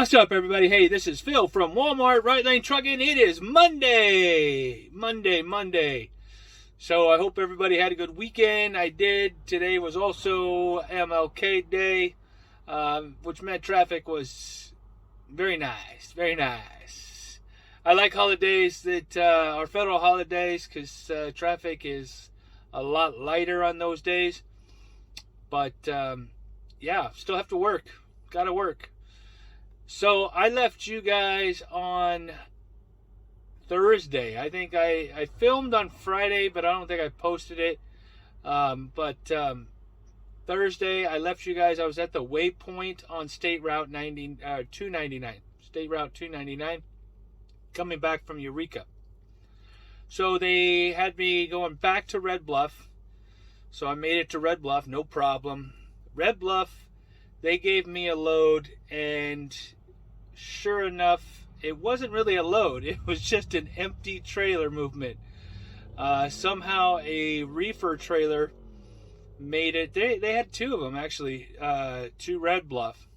What's up, everybody? Hey, this is Phil from Walmart Right Lane Trucking. It is Monday. So I hope everybody had a good weekend. I did. Today was also MLK Day, which meant traffic was very nice. I like holidays that are federal holidays because traffic is a lot lighter on those days. But yeah, still have to work. Gotta work. So I left you guys on Thursday. I think I filmed on Friday, but I don't think I posted it. Thursday I left you guys. I was at the waypoint on State Route 299. State Route 299, coming back from Eureka. So they had me going back to Red Bluff. So I made it to Red Bluff, no problem. Red Bluff, they gave me a load, and sure enough, it wasn't really a load. It was just an empty trailer movement. Somehow a reefer trailer made it. They had two of them, actually, to Red Bluff.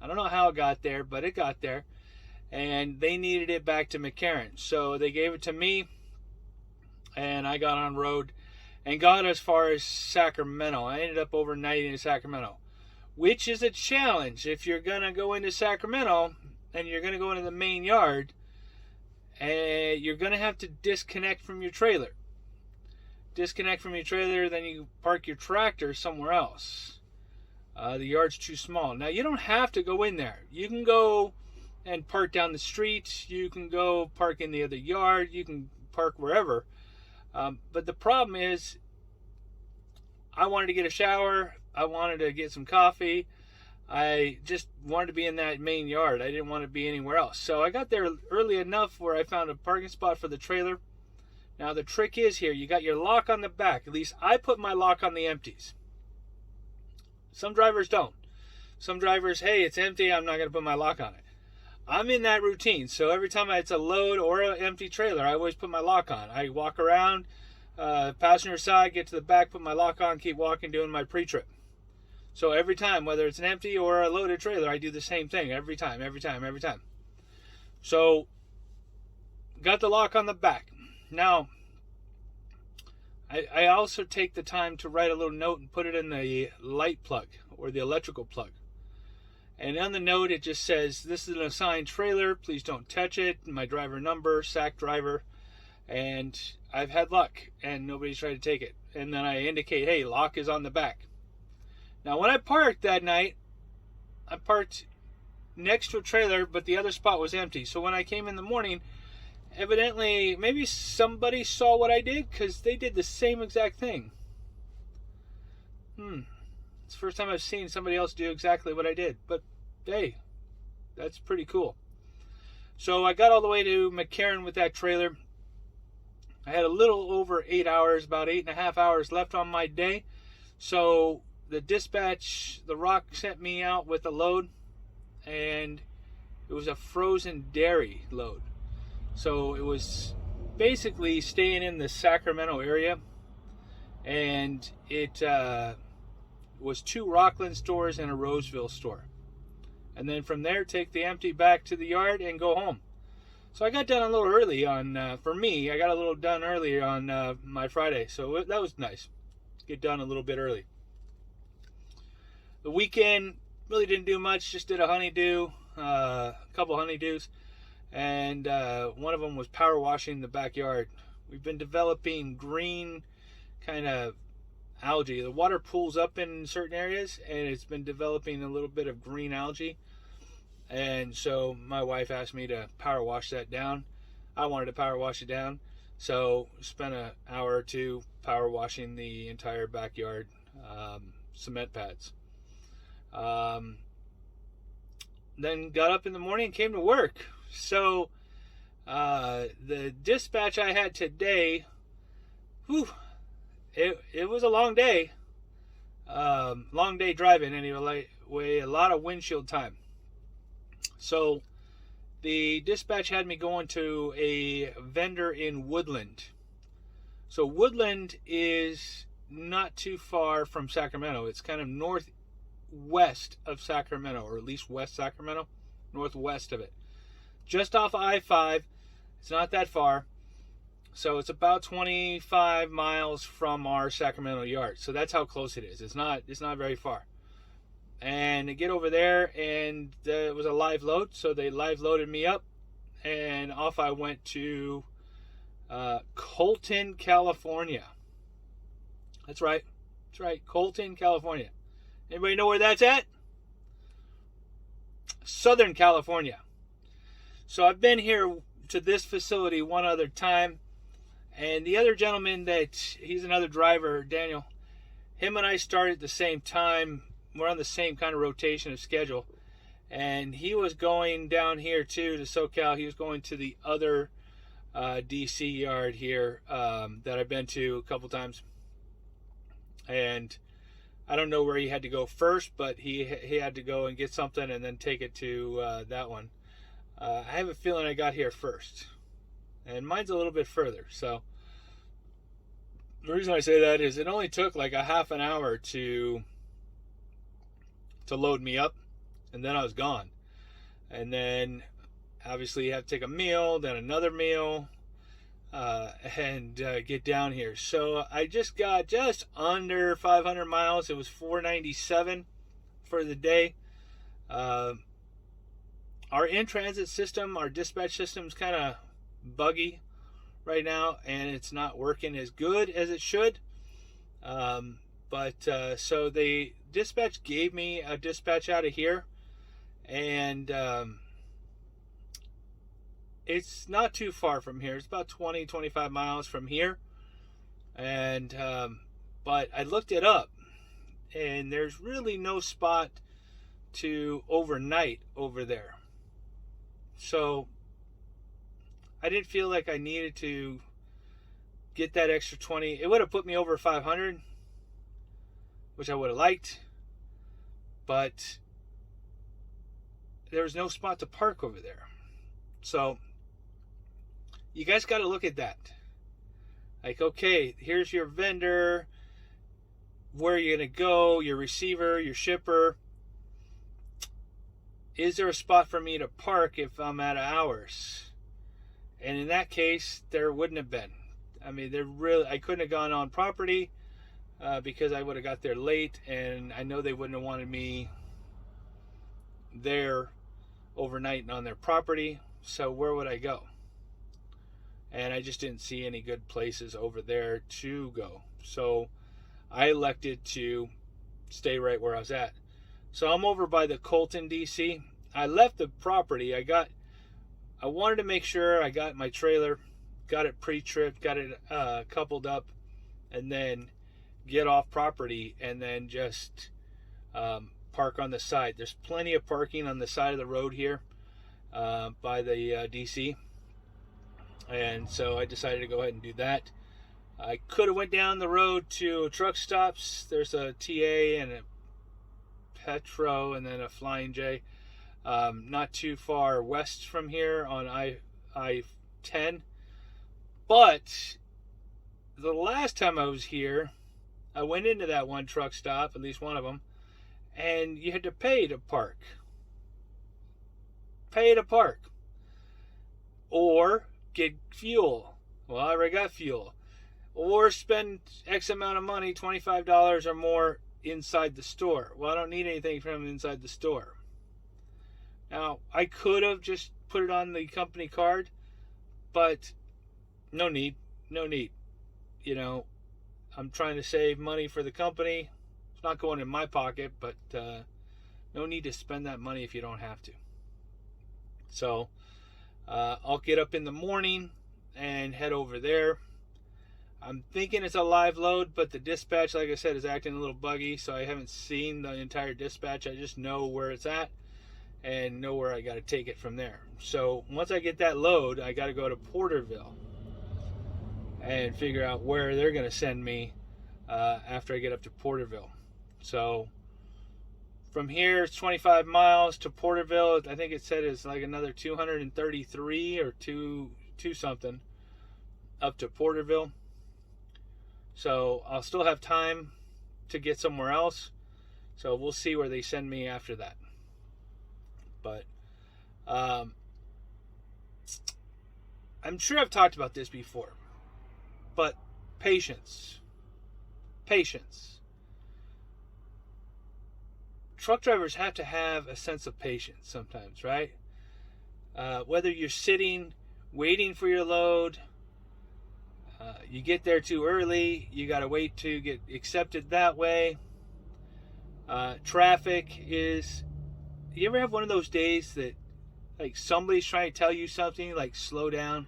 I don't know how it got there, but it got there. And they needed it back to McCarran. So they gave it to me, and I got on road and got as far as Sacramento. I ended up overnighting in Sacramento, which is a challenge. If you're going to go into Sacramento and you're going to go into the main yard, and you're going to have to disconnect from your trailer. Then you park your tractor somewhere else. The yard's too small. Now, you don't have to go in there. You can go and park down the street. You can go park in the other yard. You can park wherever. But the problem is, I wanted to get a shower. I wanted to get some coffee. I just wanted to be in that main yard. I didn't want to be anywhere else. So I got there early enough where I found a parking spot for the trailer. Now the trick is here, you got your lock on the back. At least I put my lock on the empties. Some drivers don't. Some drivers, hey, it's empty, I'm not going to put my lock on it. I'm in that routine. So every time it's a load or an empty trailer, I always put my lock on. I walk around, passenger side, get to the back, put my lock on, keep walking, doing my pre-trip. So every time, whether it's an empty or a loaded trailer, I do the same thing every time. So, got the lock on the back. Now, I also take the time to write a little note and put it in the light plug or the electrical plug. And on the note, it just says, this is an assigned trailer. Please don't touch it. My driver number, SAC driver. And I've had luck, and nobody's tried to take it. And then I indicate, hey, lock is on the back. Now, when I parked that night, I parked next to a trailer, but the other spot was empty. So when I came in the morning, evidently, maybe somebody saw what I did, because they did the same exact thing. It's the first time I've seen somebody else do exactly what I did. But, hey, that's pretty cool. So I got all the way to McCarran with that trailer. I had a little over 8 hours, about 8.5 hours left on my day. So the dispatch, the Rock sent me out with a load, and it was a frozen dairy load. So it was basically staying in the Sacramento area, and it was 2 Rockland stores and a Roseville store. And then from there, take the empty back to the yard and go home. So I got done a little early on, for me, I got a little done early on my Friday. So that was nice. Get done a little bit early. The weekend really didn't do much. Just did a honeydew, a couple honeydews, and one of them was power washing the backyard. We've been developing green kind of algae. The water pools up in certain areas, and it's been developing a little bit of green algae. And so my wife asked me to power wash that down. I wanted to power wash it down, so spent an hour or two power washing the entire backyard cement pads. Then got up in the morning and came to work. So the dispatch I had today, it was a long day. Long day driving anyway, a lot of windshield time. So the dispatch had me going to a vendor in Woodland. So Woodland is not too far from Sacramento. It's kind of northwest of Sacramento, or at least West Sacramento. northwest of it. Just off I-5. It's not that far. So it's about 25 miles from our Sacramento yard. So that's how close it is. It's not very far. And I get over there, and it was a live load. So they live loaded me up, and off I went to Colton, California. That's right. Colton, California. Anybody know where that's at? Southern California. So I've been here to this facility one other time, and the other gentleman he's another driver, Daniel, him and I started at the same time. We're on the same kind of rotation of schedule, and he was going down here too to SoCal. He was going to the other DC yard here that I've been to a couple times, and I don't know where he had to go first, but he had to go and get something and then take it to that one. I have a feeling I got here first, and mine's a little bit further. So the reason I say that is it only took like a half an hour to load me up, and then I was gone. And then obviously you have to take a meal, then another meal, and get down here. So I just got just under 500 miles. It was 497 for the day. Our in-transit system, our dispatch system is kind of buggy right now, and it's not working as good as it should. So the dispatch gave me a dispatch out of here, and it's not too far from here. It's about 20-25 miles from here, and but I looked it up, and there's really no spot to overnight over there. So I didn't feel like I needed to get that extra 20. It would have put me over 500, which I would have liked, but there was no spot to park over there. So you guys got to look at that. Like, okay, here's your vendor, where you're going to go, your receiver, your shipper. Is there a spot for me to park if I'm out of hours? And in that case, there wouldn't have been. I mean, I couldn't have gone on property because I would have got there late, and I know they wouldn't have wanted me there overnight on their property. So where would I go? And I just didn't see any good places over there to go. So I elected to stay right where I was at. So I'm over by the Colton, DC. I left the property. I wanted to make sure I got my trailer, got it pre-tripped, got it coupled up, and then get off property and then just park on the side. There's plenty of parking on the side of the road here by the DC. And so I decided to go ahead and do that. I could have went down the road to truck stops. There's a TA and a Petro and then a Flying J. Not too far west from here on I-10. But the last time I was here, I went into that one truck stop, at least one of them, and you had to pay to park. Or get fuel. Well, I already got fuel. Or spend X amount of money, $25 or more, inside the store. Well, I don't need anything from inside the store. Now, I could have just put it on the company card, but no need. You know, I'm trying to save money for the company. It's not going in my pocket, but no need to spend that money if you don't have to. So I'll get up in the morning and head over there. I'm thinking it's a live load, but the dispatch, like I said, is acting a little buggy, so I haven't seen the entire dispatch. I just know where it's at and know where I got to take it from there. So once I get that load, I got to go to Porterville and figure out where they're going to send me after I get up to Porterville. So from here, it's 25 miles to Porterville. I think it said it's like another 233 or two something up to Porterville. So I'll still have time to get somewhere else. So we'll see where they send me after that. But Um, I'm sure I've talked about this before, but patience. Patience. Truck drivers have to have a sense of patience sometimes, right? Whether you're sitting, waiting for your load, you get there too early, you got to wait to get accepted that way. Traffic is. You ever have one of those days that, like, somebody's trying to tell you something, like, slow down,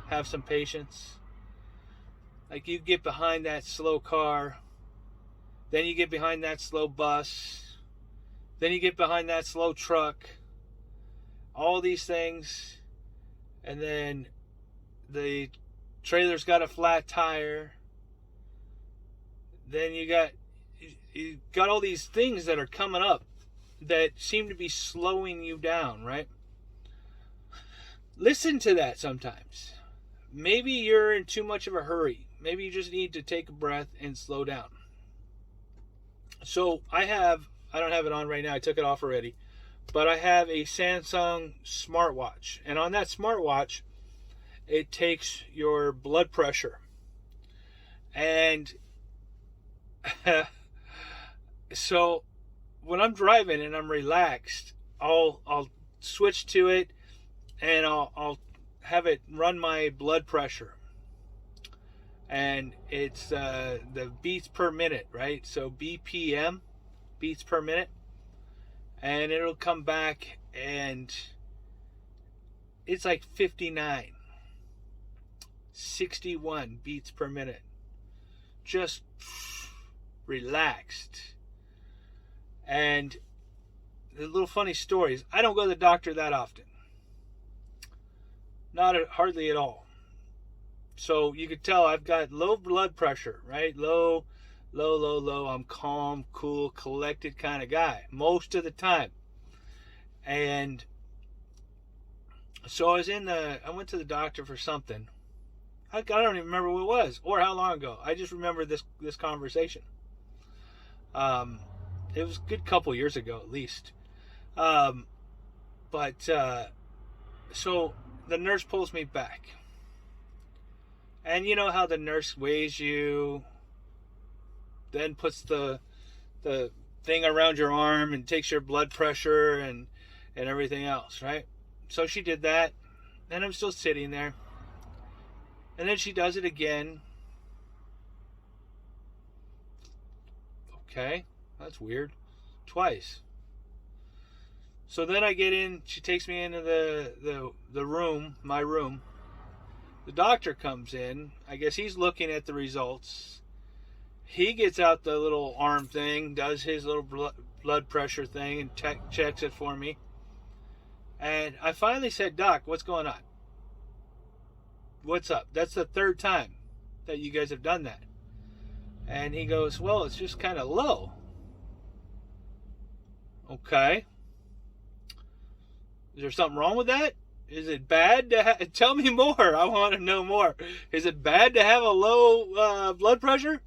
have some patience? Like, you get behind that slow car, then you get behind that slow bus, then you get behind that slow truck, all these things, and then the trailer's got a flat tire. Then you got all these things that are coming up that seem to be slowing you down, right? Listen to that sometimes. Maybe you're in too much of a hurry. Maybe you just need to take a breath and slow down. So I don't have it on right now. I took it off already. But I have a Samsung smartwatch. And on that smartwatch, it takes your blood pressure. And so when I'm driving and I'm relaxed, I'll switch to it and I'll have it run my blood pressure. And it's the beats per minute, right? So BPM, beats per minute. And it'll come back and it's like 59, 61 beats per minute. Just relaxed. And the little funny stories. I don't go to the doctor that often. Hardly at all. So you could tell I've got low blood pressure, right? Low. I'm calm, cool, collected kind of guy most of the time. And so I went to the doctor for something. I don't even remember what it was or how long ago. I just remember this conversation. It was a good couple years ago at least. So the nurse pulls me back. And you know how the nurse weighs you, then puts the thing around your arm and takes your blood pressure and everything else, right? So she did that, and I'm still sitting there. And then she does it again. Okay, that's weird. Twice. So then I get in, she takes me into the room, my room. The doctor comes in. I guess he's looking at the results. He gets out the little arm thing, does his little blood pressure thing, and checks it for me. And I finally said, "Doc, what's going on? What's up?" That's the third time that you guys have done that. And he goes, "Well, it's just kind of low." Okay. Is there something wrong with that? Is it bad to tell me more? I want to know more. Is it bad to have a low blood pressure?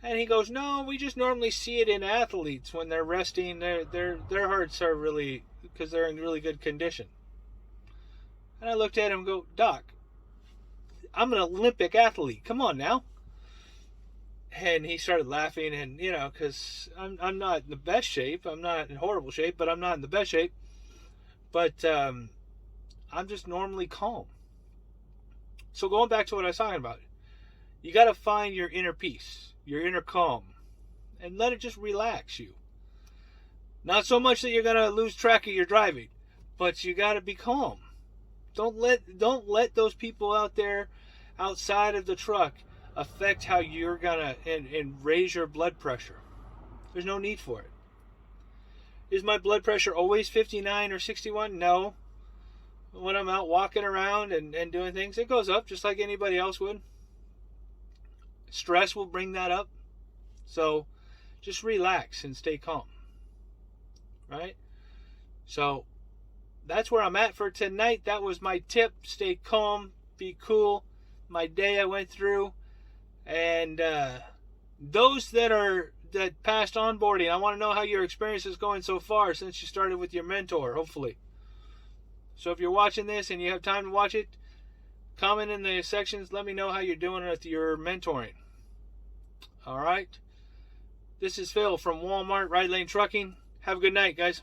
And he goes, "No, we just normally see it in athletes when they're resting. Their hearts are really, because they're in really good condition." And I looked at him and go, "Doc, I'm an Olympic athlete. Come on now." And he started laughing, and because I'm not in the best shape. I'm not in horrible shape, but I'm not in the best shape. But I'm just normally calm. So going back to what I was talking about, you got to find your inner peace, your inner calm, and let it just relax you. Not so much that you're going to lose track of your driving, but you got to be calm. Don't let those people out there outside of the truck affect how you're going to and raise your blood pressure. There's no need for it. Is my blood pressure always 59 or 61? No. When I'm out walking around and doing things, it goes up just like anybody else would. Stress will bring that up. So just relax and stay calm. Right? So that's where I'm at for tonight. That was my tip. Stay calm. Be cool. My day I went through. And those that passed onboarding, I want to know how your experience is going so far since you started with your mentor, hopefully. So if you're watching this and you have time to watch it, comment in the sections. Let me know how you're doing with your mentoring. All right. This is Phil from Walmart Ride Lane Trucking. Have a good night, guys.